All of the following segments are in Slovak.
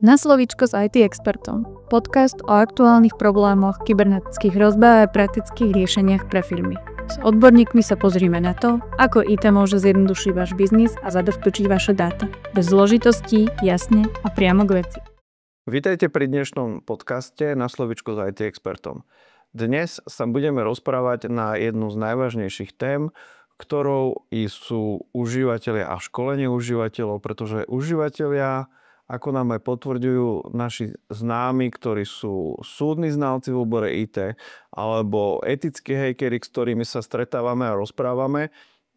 Na slovíčko s IT expertom. Podcast o aktuálnych problémoch, kybernetických hrozbách a praktických riešeniach pre firmy. S odborníkmi sa pozrieme na to, ako IT môže zjednodušiť váš biznis a zabezpečiť vaše dáta. Bez zložitostí, jasne a priamo k veci. Vítajte pri dnešnom podcaste Na slovíčko s IT expertom. Dnes sa budeme rozprávať na jednu z najvážnejších tém, ktorou sú užívateľia a školenie užívateľov, pretože užívateľia, ako nám aj potvrdzujú naši známi, ktorí sú súdni znalci v obore IT, alebo etickí hackeri, s ktorými sa stretávame a rozprávame,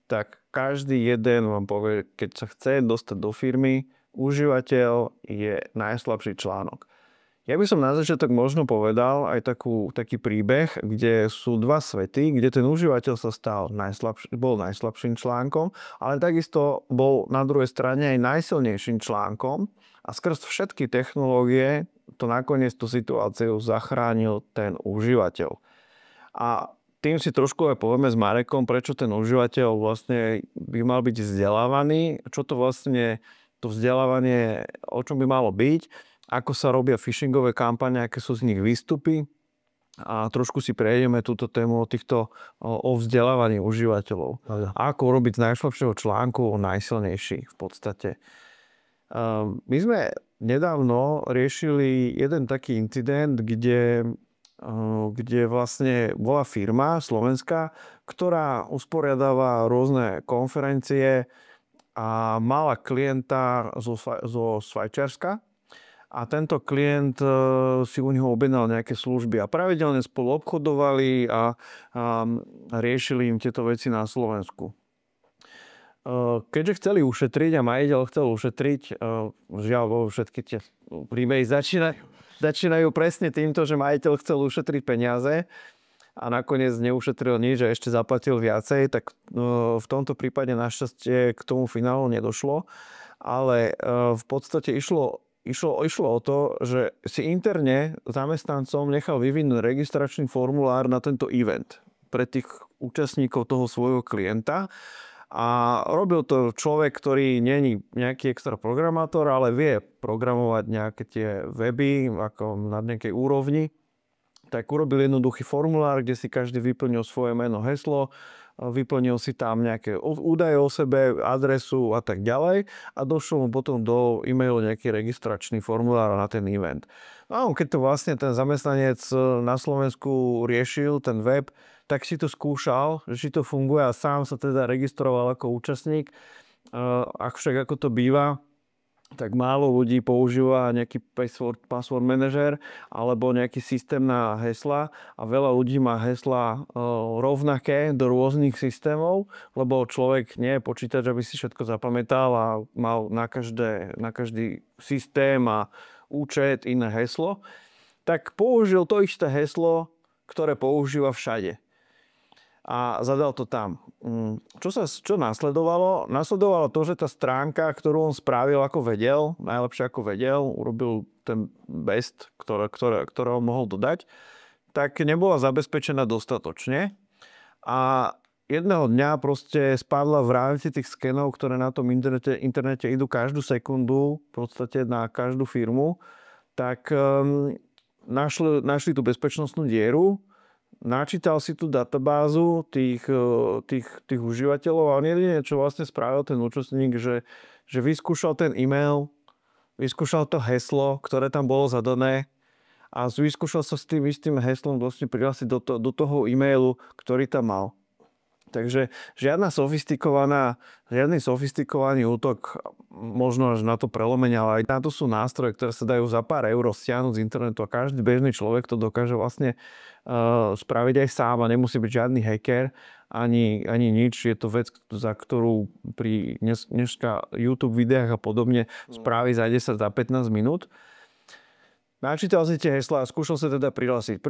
tak každý jeden vám povie, keď sa chce dostať do firmy, užívateľ je najslabší článok. Ja by som na začiatok možno povedal aj taký príbeh, kde sú dva svety, kde ten užívateľ sa bol najslabším článkom, ale takisto bol na druhej strane aj najsilnejším článkom a skrz všetky technológie to nakoniec tú situáciu zachránil ten užívateľ. A tým si trošku aj povieme s Marekom, prečo ten užívateľ vlastne by mal byť vzdelávaný, čo to vlastne to vzdelávanie, o čom by malo byť, ako sa robia phishingové kampane, aké sú z nich výstupy a trošku si prejdeme túto tému o vzdelávaní užívateľov. A ako urobiť z najslabšieho článku najsilnejší v podstate. My sme nedávno riešili jeden taký incident, kde vlastne bola firma slovenská, ktorá usporiadáva rôzne konferencie a mala klienta zo Švajčiarska. A tento klient si u neho objednal nejaké služby a pravidelne spolu obchodovali a riešili im tieto veci na Slovensku. Keďže chceli ušetriť a majiteľ chcel ušetriť, žiaľ, všetky tie príbehy začínajú presne týmto, že majiteľ chcel ušetriť peniaze a nakoniec neušetril nič a ešte zaplatil viacej, tak v tomto prípade našťastie k tomu finálu nedošlo. Ale v podstate išlo o to, že si interne zamestnancom nechal vyvinúť registračný formulár na tento event pre tých účastníkov toho svojho klienta. A robil to človek, ktorý není nejaký extra programátor, ale vie programovať nejaké tie weby ako na nejakej úrovni. Tak urobil jednoduchý formulár, kde si každý vyplnil svoje meno, heslo, vyplnil si tam nejaké údaje o sebe, adresu a tak ďalej a došlo mu potom do e-mailu nejaký registračný formulár na ten event. No a keď to vlastne ten zamestnanec na Slovensku riešil, ten web, tak si to skúšal, že či to funguje a sám sa teda registroval ako účastník. Avšak ako to býva, tak málo ľudí používa nejaký password manager alebo nejaký systém na hesla a veľa ľudí má hesla rovnaké do rôznych systémov, lebo človek nie je počítač, aby si všetko zapamätal a mal na každý systém a účet iné heslo, tak použil to isté heslo, ktoré používa všade. A zadal to tam. Čo následovalo? Následovalo to, že tá stránka, ktorú on spravil ako vedel, najlepšie ako vedel, urobil ten best, ktoré on mohol dodať, tak nebola zabezpečená dostatočne. A jedného dňa proste spadla v rámci tých skenov, ktoré na tom internete idú každú sekundu, v podstate na každú firmu, tak našli tú bezpečnostnú dieru, načítal si tú databázu tých užívateľov a on jedine, čo vlastne spravil ten účastník, že vyskúšal ten e-mail, vyskúšal to heslo, ktoré tam bolo zadané a vyskúšal sa s tým istým heslom vlastne prihlásiť do toho e-mailu, ktorý tam mal. Takže žiadny sofistikovaný útok, možno až na to prelomenie, ale aj na to sú nástroje, ktoré sa dajú za pár eur stiahnuť z internetu a každý bežný človek to dokáže vlastne spraviť aj sám a nemusí byť žiadny hacker ani nič. Je to vec, za ktorú pri dneska YouTube videách a podobne spraví za 10, za 15 minút. Načítal si tie heslá a skúšal sa teda prihlásiť.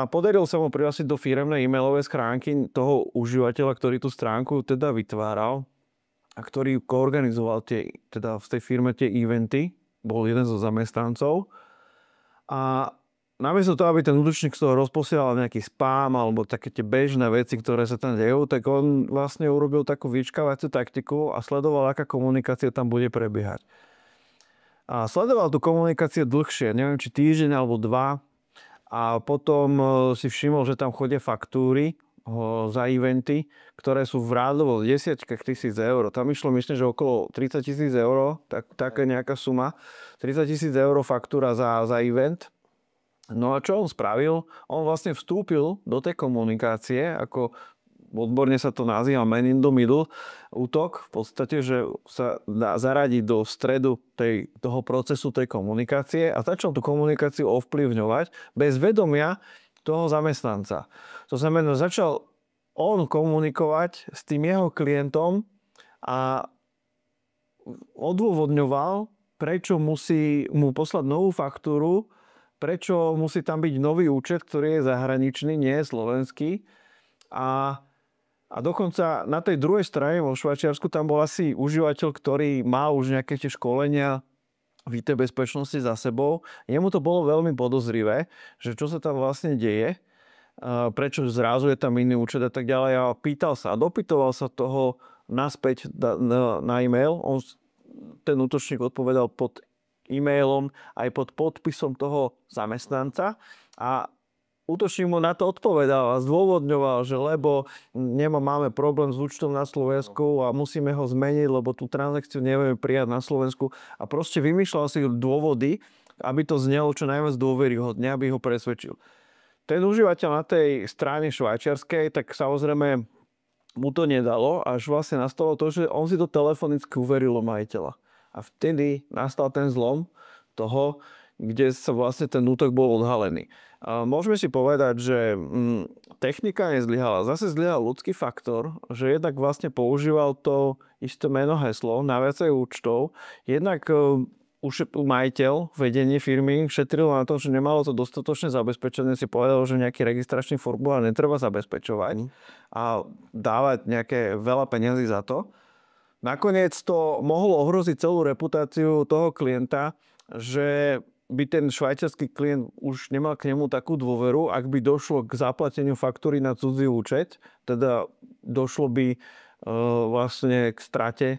Podarilo sa mu prihlásiť do firemnej e-mailovej schránky toho užívateľa, ktorý tú stránku teda vytváral a ktorý koorganizoval teda v tej firme tie eventy. Bol jeden zo zamestnancov. A namiesto toho, aby ten útočník z toho rozposielal nejaký spam alebo také tie bežné veci, ktoré sa tam dejú, tak on vlastne urobil takú vyčkávaciu taktiku a sledoval, aká komunikácia tam bude prebiehať. A sledoval tú komunikáciu dlhšie, neviem, či týždeň alebo 2. A potom si všimol, že tam chodia faktúry za eventy, ktoré sú v rádovo desiatkách tisíc eur. Tam išlo, myslím, že okolo 30 000 eur, taká nejaká suma. 30 000 eur faktúra za event. No a čo on spravil? On vlastne vstúpil do tej komunikácie, ako odborne sa to nazýva man in the middle útok, v podstate, že sa dá zaradiť do stredu toho procesu tej komunikácie a začal tú komunikáciu ovplyvňovať bez vedomia toho zamestnanca. To znamená, začal on komunikovať s tým jeho klientom a odôvodňoval, prečo musí mu poslať novú faktúru, prečo musí tam byť nový účet, ktorý je zahraničný, nie je slovenský. A dokonca na tej druhej strane vo Švajčiarsku tam bol asi užívateľ, ktorý má už nejaké tie školenia v IT bezpečnosti za sebou. Jemu to bolo veľmi podozrivé, že čo sa tam vlastne deje, prečo zrazu je tam iný účet a tak ďalej. A pýtal sa a dopytoval sa toho naspäť na e-mail. Ten útočník odpovedal pod e-mailom aj pod podpisom toho zamestnanca a útočník mu na to odpovedal a zdôvodňoval, že lebo máme problém s účtom na Slovensku a musíme ho zmeniť, lebo tú transakciu nevieme prijať na Slovensku. A proste vymýšľal si dôvody, aby to znelo čo najviac dôveryhodne, aby ho presvedčil. Ten užívateľ na tej strane švajčiarskej, tak samozrejme mu to nedalo, až vlastne nastalo to, že on si to telefonicky uveril u majiteľa. A vtedy nastal ten zlom toho, kde sa vlastne ten útok bol odhalený. Môžeme si povedať, že technika nezlyhala. Zase zlyhal ľudský faktor, že jednak vlastne používal to isté meno, heslo na viacej účtov. Jednak už majiteľ, vedenie firmy šetrilo na to, že nemalo to dostatočne zabezpečené. Si povedal, že nejaký registračný formulár netreba zabezpečovať a dávať nejaké veľa peniazy za to. Nakoniec to mohlo ohroziť celú reputáciu toho klienta, že by ten švajčiarsky klient už nemal k nemu takú dôveru, ak by došlo k zaplateniu faktúry na cudzí účet, teda došlo by vlastne k strate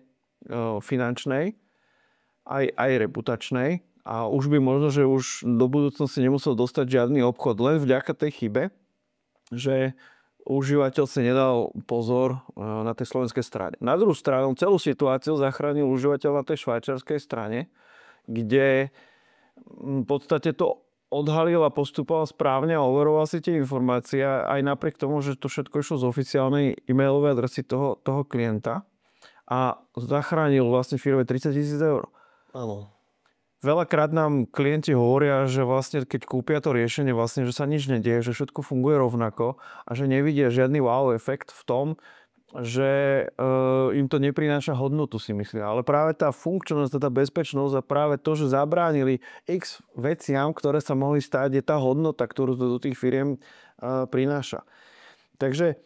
finančnej, aj reputačnej a už by možno, že už do budúcnosti nemusel dostať žiadny obchod, len vďaka tej chybe, že užívateľ si nedal pozor na tej slovenskej strane. Na druhú stranu celú situáciu zachránil užívateľ na tej švajčiarskej strane, kde v podstate to odhalil a postupoval správne a overoval si tie informácie aj napriek tomu, že to všetko išlo z oficiálnej e-mailovej adresy toho klienta a zachránil vlastne firme 30 000 eur. Áno. Veľakrát nám klienti hovoria, že vlastne keď kúpia to riešenie, vlastne, že sa nič nedieje, že všetko funguje rovnako a že nevidia žiadny wow efekt v tom, že im to neprináša hodnotu, si myslia. Ale práve tá funkčnosť, tá bezpečnosť a práve to, že zabránili x veciam, ktoré sa mohli stať, je tá hodnota, ktorú to do tých firiem prináša. Takže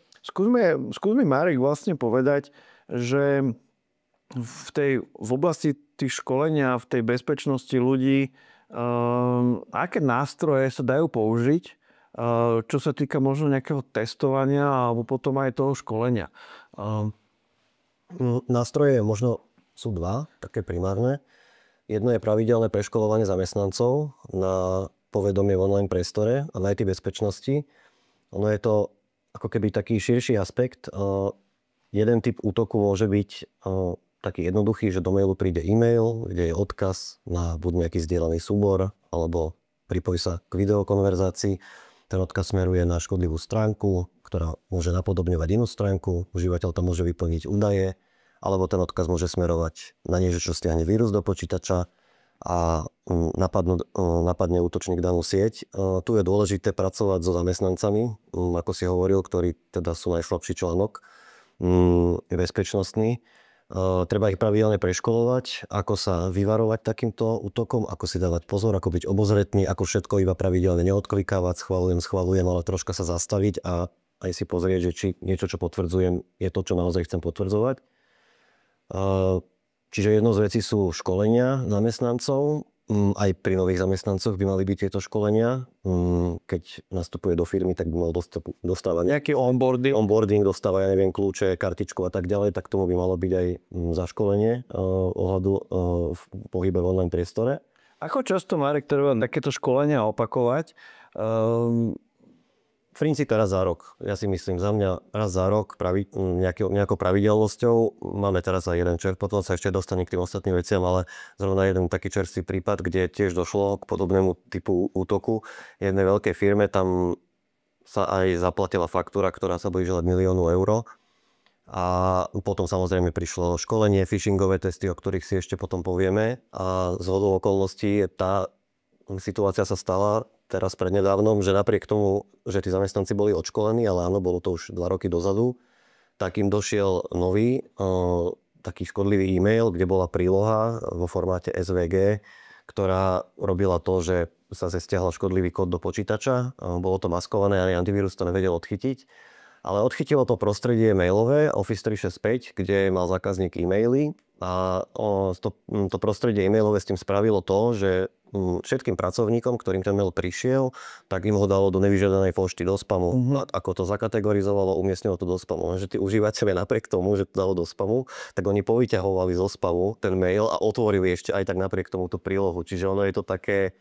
skúsme Marek vlastne povedať, že v oblasti tých školenia, v tej bezpečnosti ľudí, aké nástroje sa dajú použiť, čo sa týka možno nejakého testovania alebo potom aj toho školenia. Nástroje možno sú dva, také primárne. Jedno je pravidelné preškolovanie zamestnancov na povedomie v online priestore a na IT bezpečnosti. Ono je to ako keby taký širší aspekt. Jeden typ útoku môže byť taký jednoduchý, že do mailu príde e-mail, kde je odkaz na buď nejaký zdieľaný súbor alebo pripojí sa k videokonverzácii. Ten odkaz smeruje na škodlivú stránku, ktorá môže napodobňovať inú stránku. Užívateľ tam môže vyplniť údaje, alebo ten odkaz môže smerovať na niečo, čo stiahne vírus do počítača a napadne útočník danú sieť. Tu je dôležité pracovať so zamestnancami, ako si hovoril, ktorí teda sú najslabší článok bezpečnostný. Treba ich pravidelne preškolovať, ako sa vyvarovať takýmto útokom, ako si dávať pozor, ako byť obozretný, ako všetko iba pravidelne neodklikávať, schvaľujem, ale troška sa zastaviť a aj si pozrieť, že či niečo, čo potvrdzujem, je to, čo naozaj chcem potvrdzovať. Čiže jednou z vecí sú školenia zamestnancov. Aj pri nových zamestnancoch by mali byť tieto školenia. Keď nastupuje do firmy, tak by mal dostávať Nejaký onboarding, dostáva, ja neviem, kľúče, kartičku a tak ďalej, tak tomu by malo byť aj zaškolenie ohľadu v pohybe v online priestore. Ako často, Marek, treba takéto školenia opakovať? V princípe raz za rok. Ja si myslím, za mňa raz za rok nejakou pravidelnosťou. Máme teraz aj jeden potom sa ešte dostane k tým ostatným veciam, ale zrovna jeden taký čerstvý prípad, kde tiež došlo k podobnému typu útoku jednej veľkej firme. Tam sa aj zaplatila faktúra, ktorá sa blížila 1 000 000 eur. A potom samozrejme prišlo školenie, phishingové testy, o ktorých si ešte potom povieme. A zhodou okolností tá situácia sa stala teraz prednedávnom, že napriek tomu, že tí zamestnanci boli odškolení, ale áno, bolo to už 2 roky dozadu, tak im došiel nový taký škodlivý e-mail, kde bola príloha vo formáte SVG, ktorá robila to, že sa stiahla škodlivý kód do počítača. Bolo to maskované, ani antivírus to nevedel odchytiť. Ale odchytilo to prostredie mailové Office 365, kde mal zákazník e-maily a to prostredie e-mailové s tým spravilo to, že všetkým pracovníkom, ktorým ten mail prišiel, tak im ho dalo do nevyžiadanej pošty, do spamu. Ako to zakategorizovalo, umiestnilo to do spamu. Lenže tí užívateľe napriek tomu, že to dalo do spamu, tak oni povyťahovali zo spamu ten mail a otvorili ešte aj tak napriek tomu tú prílohu. Čiže ono je to také,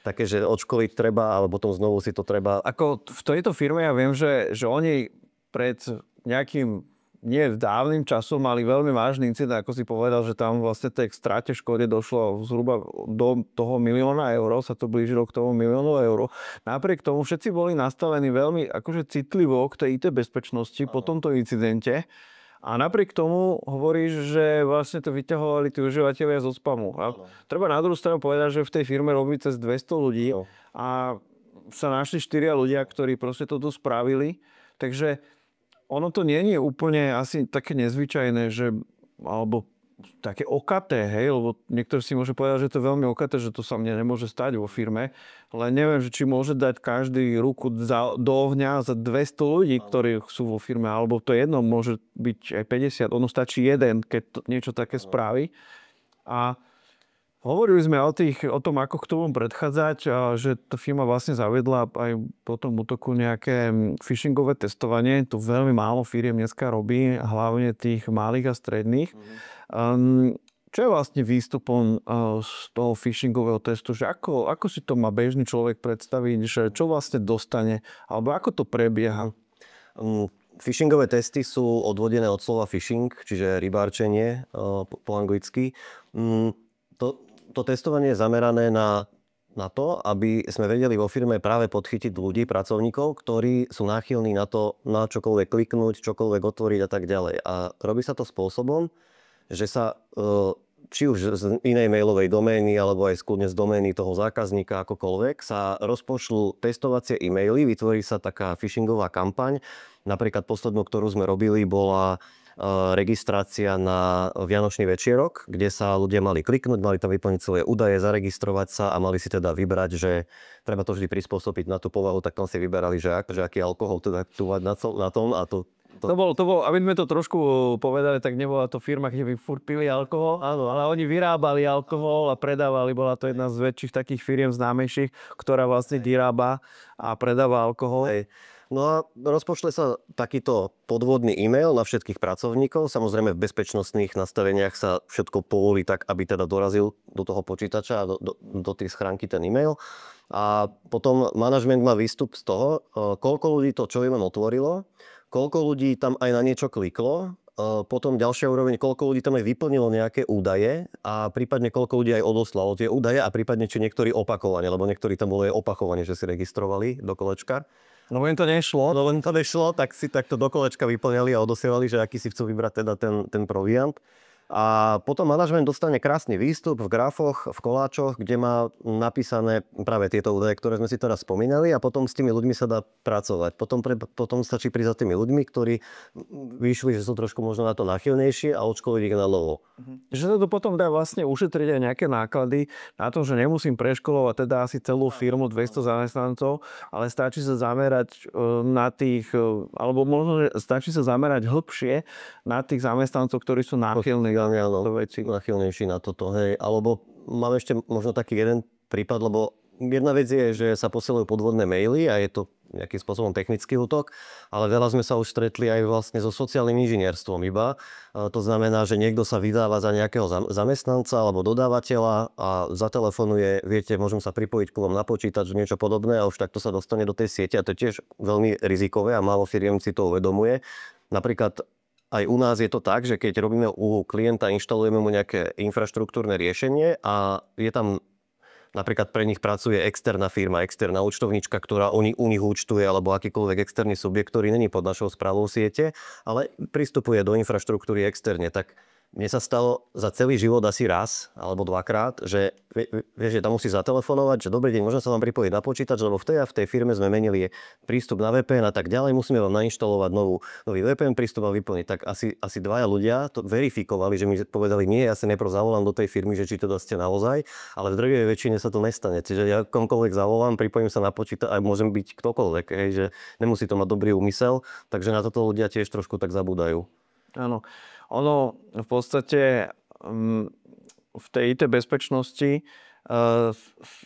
že odškoliť treba, ale potom znovu si to treba. Ako v tejto firme ja viem, že oni pred nejakým nie dávnym časom mali veľmi vážny incident, ako si povedal, že tam vlastne tej strate škode došlo zhruba do toho 1 000 000 eur, sa to blížilo k tomu 1 000 000 eur. Napriek tomu všetci boli nastavení veľmi akože citlivo k tej IT bezpečnosti po tomto incidente. A napriek tomu hovoríš, že vlastne to vyťahovali tí užívateľia zo spamu. A treba na druhú stranu povedať, že v tej firme robí cez 200 ľudí a sa našli 4 ľudia, ktorí proste to tu spravili. Takže ono to nie je úplne asi také nezvyčajné, že, alebo také okaté, hej, lebo niektorý si môže povedať, že to je veľmi okaté, že to sa mne nemôže stať vo firme, ale neviem, že či môže dať každý ruku do ohňa za 200 ľudí, ktorí sú vo firme, alebo to jedno, môže byť aj 50, ono stačí jeden, keď to niečo také spraví. A hovorili sme o tom, ako k tomu predchádzať, a že tá firma vlastne zaviedla aj po tom útoku nejaké phishingové testovanie. To veľmi málo firiem dneska robí, hlavne tých malých a stredných. Čo je vlastne výstupom z toho phishingového testu? Že ako si to má bežný človek predstaviť? Že čo vlastne dostane? Alebo ako to prebieha? Phishingové testy sú odvodené od slova phishing, čiže rybárčenie po anglicky. To testovanie je zamerané na to, aby sme vedeli vo firme práve podchytiť ľudí, pracovníkov, ktorí sú náchylní na to, na čokoľvek kliknúť, čokoľvek otvoriť a tak ďalej. A robí sa to spôsobom, že sa či už z inej mailovej domény, alebo aj skľudne z domény toho zákazníka, akokoľvek, sa rozpošľú testovacie e-maily, vytvorí sa taká phishingová kampaň. Napríklad poslednú, ktorú sme robili, bola registrácia na Vianočný večierok, kde sa ľudia mali kliknúť, mali tam vyplniť svoje údaje, zaregistrovať sa a mali si teda vybrať, že treba to vždy prispôsobiť na tú povahu, tak tam si vyberali, že aký alkohol teda túvať na tom a to. To bol, aby sme to trošku povedali, tak nebola to firma, kde by furt pili alkohol, áno, ale oni vyrábali alkohol a predávali, bola to jedna z väčších takých firiem známejších, ktorá vlastne vyrába a predáva alkohol. Hej. No a rozpošle sa takýto podvodný e-mail na všetkých pracovníkov. Samozrejme v bezpečnostných nastaveniach sa všetko povolí tak, aby teda dorazil do toho počítača a do tej schránky ten e-mail. A potom manažment má výstup z toho, koľko ľudí to čo im otvorilo, koľko ľudí tam aj na niečo kliklo, potom ďalšia úroveň, koľko ľudí tam aj vyplnilo nejaké údaje a prípadne koľko ľudí aj odoslalo tie údaje a prípadne či niektorí opakovane, lebo niektorí tam boli aj opakovane, že si registrovali do kolečka. No len to nešlo. Tak si takto do kolečka vyplňali a odosielali, že aký si chcú vybrať teda ten proviant. A potom manažment dostane krásny výstup v grafoch, v koláčoch, kde má napísané práve tieto údaje, ktoré sme si teraz spomínali a potom s tými ľuďmi sa dá pracovať. Potom stačí prísť za tými ľuďmi, ktorí vyšli, že sú trošku možno na to náchylnejšie a odškoliť ich na novo. Že sa to potom dá vlastne ušetriť aj nejaké náklady na to, že nemusím preškolovať teda asi celú firmu 200 zamestnancov, ale stačí sa zamerať na tých, alebo možno stačí sa zamerať hlbšie na tých zamestnancov, ktorí sú náchylní. Náchylnejší na toto, hej. Alebo mám ešte možno taký jeden prípad, lebo jedna vec je, že sa posielajú podvodné maily a je to nejakým spôsobom technický útok, ale veľa sme sa už stretli aj vlastne so sociálnym inžinierstvom iba. To znamená, že niekto sa vydáva za nejakého zamestnanca alebo dodávateľa a zatelefonuje, viete, môžem sa pripojiť k vám na počítač, niečo podobné a už takto sa dostane do tej siete a to je tiež veľmi rizikové a málo firiem si to uvedomuje. Napríklad aj u nás je to tak, že keď robíme u klienta, inštalujeme mu nejaké infraštruktúrne riešenie a je tam napríklad pre nich pracuje externá firma, externá účtovníčka, ktorá u nich účtuje, alebo akýkoľvek externý subjekt, ktorý není pod našou správou siete, ale pristupuje do infraštruktúry externe. Tak mne sa stalo za celý život asi raz alebo dvakrát, že vieš, že tam musí zatelefonovať, že dobrý deň, môžem sa vám pripojiť na počítač, lebo v tej a v tej firme sme menili prístup na VPN a tak ďalej, musíme vám nainštalovať nový VPN prístup a vyplniť. Tak asi dvaja ľudia to verifikovali, že mi povedali, nie, ja sa najprv zavolám do tej firmy, že či to ste naozaj, ale v drvivej väčšine sa to nestane. Čiže ja komkoľvek zavolám, pripojím sa na počítač a môžem byť ktokoľvek, hej, že nemusí to mať dobrý úmysel, takže na toto ľudia tiež trošku tak zabúdajú. Áno. Ono v podstate v tej IT bezpečnosti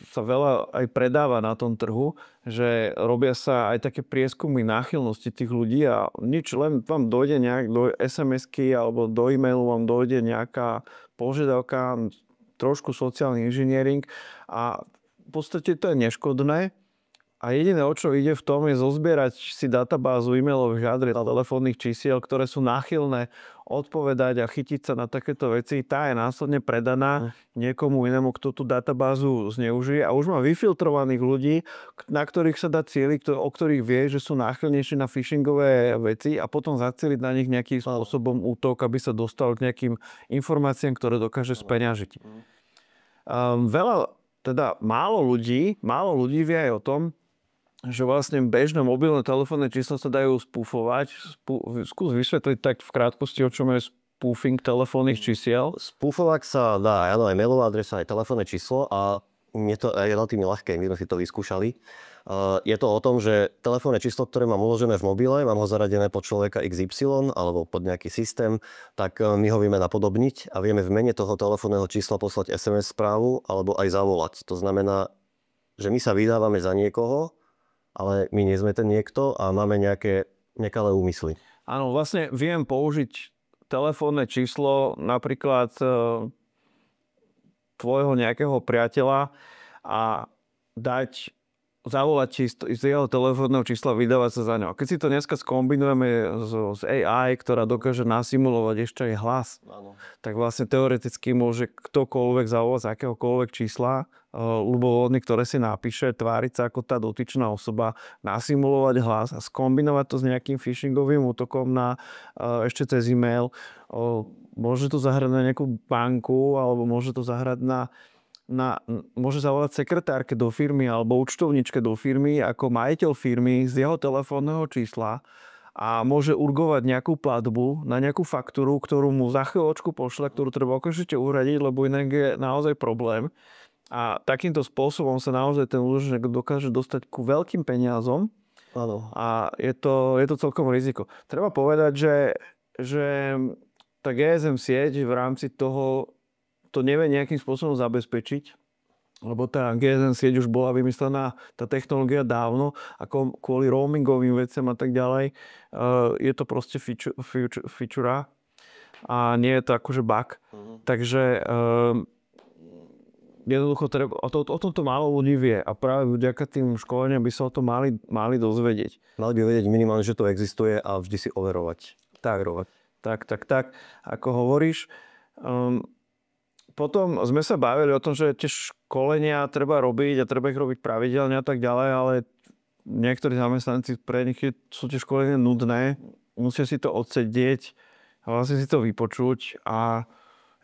sa veľa aj predáva na tom trhu, že robia sa aj také prieskumy náchylnosti tých ľudí a nič, len vám dojde nejak do SMS-ky alebo do e-mailu vám dojde nejaká požiadavka, trošku sociálny inžiniering a v podstate to je neškodné. A jediné, o čo ide v tom, je zozbierať si databázu e-mailových adres a telefónnych čísiel, ktoré sú náchylné odpovedať a chytiť sa na takéto veci. Tá je následne predaná niekomu inému, kto tú databázu zneužije a už má vyfiltrovaných ľudí, na ktorých sa dá cieliť, o ktorých vie, že sú náchylnejšie na phishingové veci a potom zacieliť na nich nejakým spôsobom útok, aby sa dostal k nejakým informáciám, ktoré dokáže speňažiť. Málo ľudí vie aj o tom, že vlastne bežné mobilné telefónne čísla sa dajú spúfovať. Skús vysvetliť tak v krátkosti, o čom je spoofing telefónnych čísiel. Spúfovať sa dá aj mailová adresa, aj telefónne číslo a je to aj relatívne ľahké, my sme si to vyskúšali. Je to o tom, že telefónne číslo, ktoré mám uložené v mobile, mám ho zaradené pod človeka XY alebo pod nejaký systém, tak my ho vieme napodobniť a vieme v mene toho telefónneho čísla poslať SMS správu alebo aj zavolať. To znamená, že my sa vydávame za niekoho, ale my nie sme ten niekto a máme nejaké nekalé úmysly. Áno, vlastne viem použiť telefónne číslo napríklad tvojho nejakého priateľa a zavolať z jeho telefónneho čísla, vydávať sa za ňo. Keď si to dneska skombinujeme s AI, ktorá dokáže nasimulovať ešte aj hlas, tak vlastne teoreticky môže ktokoľvek zavolať z akéhokoľvek čísla ľubovoľný, ktoré si napíše, tváriť sa ako tá dotyčná osoba, nasimulovať hlas a skombinovať to s nejakým phishingovým útokom ešte cez e-mail. Môže to zahrať na nejakú banku alebo môže to zahrať môže zavolať sekretárke do firmy alebo účtovničke do firmy ako majiteľ firmy z jeho telefónneho čísla a môže urgovať nejakú platbu na nejakú faktúru, ktorú mu za chvíľočku pošle, ktorú treba okamžite uhradiť, lebo inak je naozaj problém. A takýmto spôsobom sa naozaj ten útočník dokáže dostať ku veľkým peniazom. Áno. A je to celkom riziko. Treba povedať, že tá GSM sieť v rámci toho to nevie nejakým spôsobom zabezpečiť, lebo tá GSM sieť už bola vymyslená, tá technológia dávno, ako kvôli roamingovým veciam a tak ďalej. Je to proste feature a nie je to akože bug. Takže jednoducho o tomto málo ľudí vie a práve vďaka tým školeniam by sa o to mali dozvedieť. Mali by vedieť minimálne, že to existuje a vždy si overovať. Tak, ako hovoríš. Potom sme sa bavili o tom, že tie školenia treba robiť a treba ich robiť pravidelne a tak ďalej, ale niektorí zamestnanci, pre nich sú tie školenia nudné, musia si to odsedieť a vlastne si to vypočuť a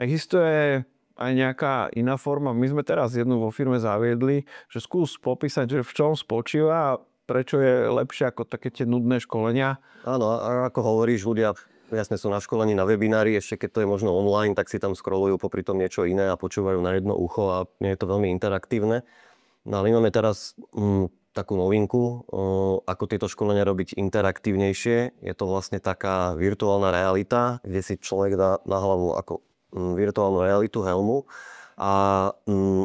existuje aj nejaká iná forma. My sme teraz jednu vo firme zaviedli, že skús popísať, že v čom spočíva a prečo je lepšie ako také tie nudné školenia. Áno, a ako hovoríš, ľudia jasne sú na školení, na webinári, ešte keď to je možno online, tak si tam scrollujú popri tom niečo iné a počúvajú na jedno ucho a nie je to veľmi interaktívne. No ale my máme teraz takú novinku, ako tieto školenia robiť interaktívnejšie. Je to vlastne taká virtuálna realita, kde si človek dá na hlavu ako virtuálnu realitu, helmu A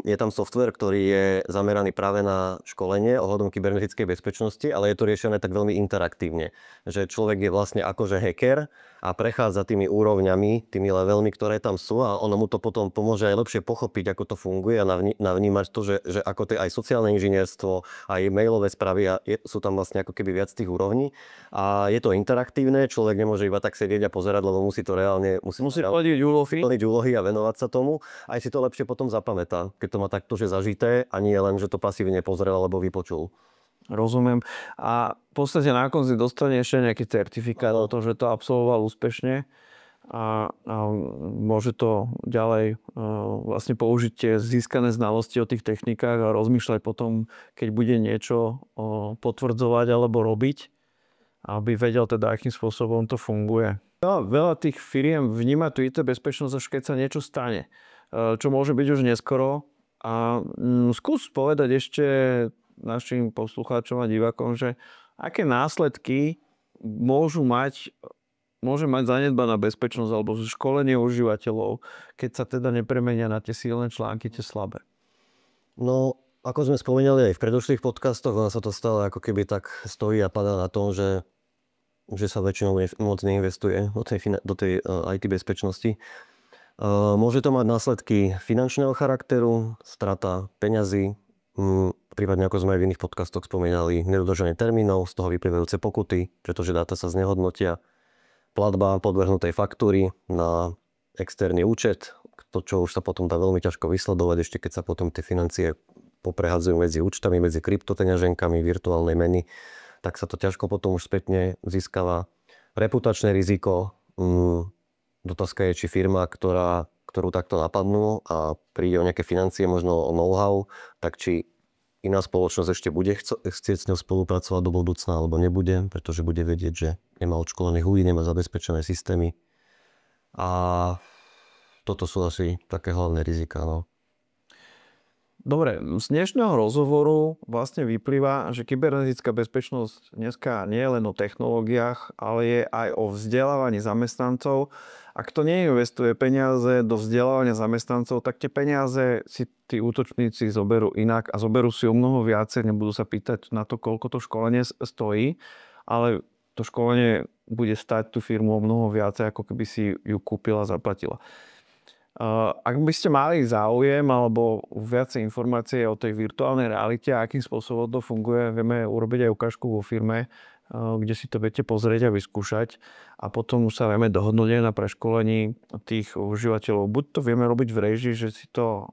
je tam software, ktorý je zameraný práve na školenie ohľadom kybernetickej bezpečnosti, ale je to riešené tak veľmi interaktívne, že človek je vlastne akože hacker a prechádza tými úrovňami, tými levelmi, ktoré tam sú a ono mu to potom pomôže aj lepšie pochopiť, ako to funguje a navnímať to, že ako to je aj sociálne inžinierstvo, aj mailové správy a sú tam vlastne ako keby viac tých úrovní. A je to interaktívne, človek nemôže iba tak sedieť a pozerať, lebo musí to reálne plniť úlohy a venovať sa tomu. Aj si to lepšie potom zapamätá, keď to má takto, že zažité a nie len, že to pasívne pozrel alebo vypočul. Rozumiem. A v podstate na konci dostane ešte nejaký certifikát o to, že to absolvoval úspešne a môže to ďalej vlastne použiť tie získané znalosti o tých technikách a rozmýšľať potom, keď bude niečo potvrdzovať alebo robiť, aby vedel teda, akým spôsobom to funguje. No, veľa tých firiem vníma tú IT bezpečnosť, až keď sa niečo stane, čo môže byť už neskoro. A skús povedať ešte našim poslucháčom a divákom, že aké následky môže mať zanedbaná bezpečnosť alebo školenie užívateľov, keď sa teda nepremenia na tie silné články, tie slabé. No, ako sme spomínali aj v predošlých podcastoch, ono sa to stále ako keby tak stojí a padá na tom, že sa väčšinou moc neinvestuje do tej IT bezpečnosti. Môže to mať následky finančného charakteru, strata peňazí, prípadne ako sme aj v iných podcastoch spomínali, nedodržanie termínov, z toho vyplývajúce pokuty, pretože dáta sa znehodnotia, platba podvrhnutej faktúry na externý účet, to čo už sa potom dá veľmi ťažko vysledovať, ešte keď sa potom tie financie poprehádzajú medzi účtami, medzi kryptopeňaženkami, virtuálnej meny, tak sa to ťažko potom už spätne získava. Reputačné riziko, otázka je, či firma, ktorú takto napadnú a príde o nejaké financie, možno o know-how, tak či iná spoločnosť ešte bude chcieť s ňou spolupracovať do budúcna, alebo nebude, pretože bude vedieť, že nemá odškolených ľudí, nemá zabezpečené systémy. A toto sú asi také hlavné rizika. No. Dobre, z dnešného rozhovoru vlastne vyplýva, že kybernetická bezpečnosť dneska nie je len o technológiách, ale je aj o vzdelávaní zamestnancov. Ak to neinvestuje peniaze do vzdelávania zamestnancov, tak tie peniaze si tí útočníci zoberú inak a zoberú si o mnoho viacej, nebudú sa pýtať na to, koľko to školenie stojí, ale to školenie bude stať tú firmu o mnoho viacej, ako keby si ju kúpila a zaplatila. Ak by ste mali záujem alebo viacej informácie o tej virtuálnej realite a akým spôsobom to funguje, vieme urobiť aj ukážku vo firme, kde si to viete pozrieť a vyskúšať a potom sa vieme dohodnúť aj na preškolení tých užívateľov. Buď to vieme robiť v réžii, že si to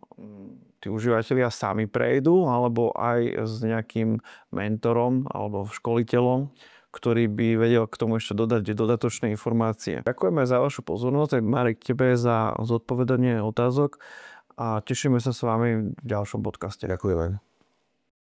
tí užívateľia sami prejdú, alebo aj s nejakým mentorom alebo školiteľom, ktorý by vedel k tomu ešte dodať dodatočné informácie. Ďakujeme za vašu pozornosť, aj Marek, tebe za zodpovedanie otázok a tešíme sa s vami v ďalšom podcaste. Ďakujeme.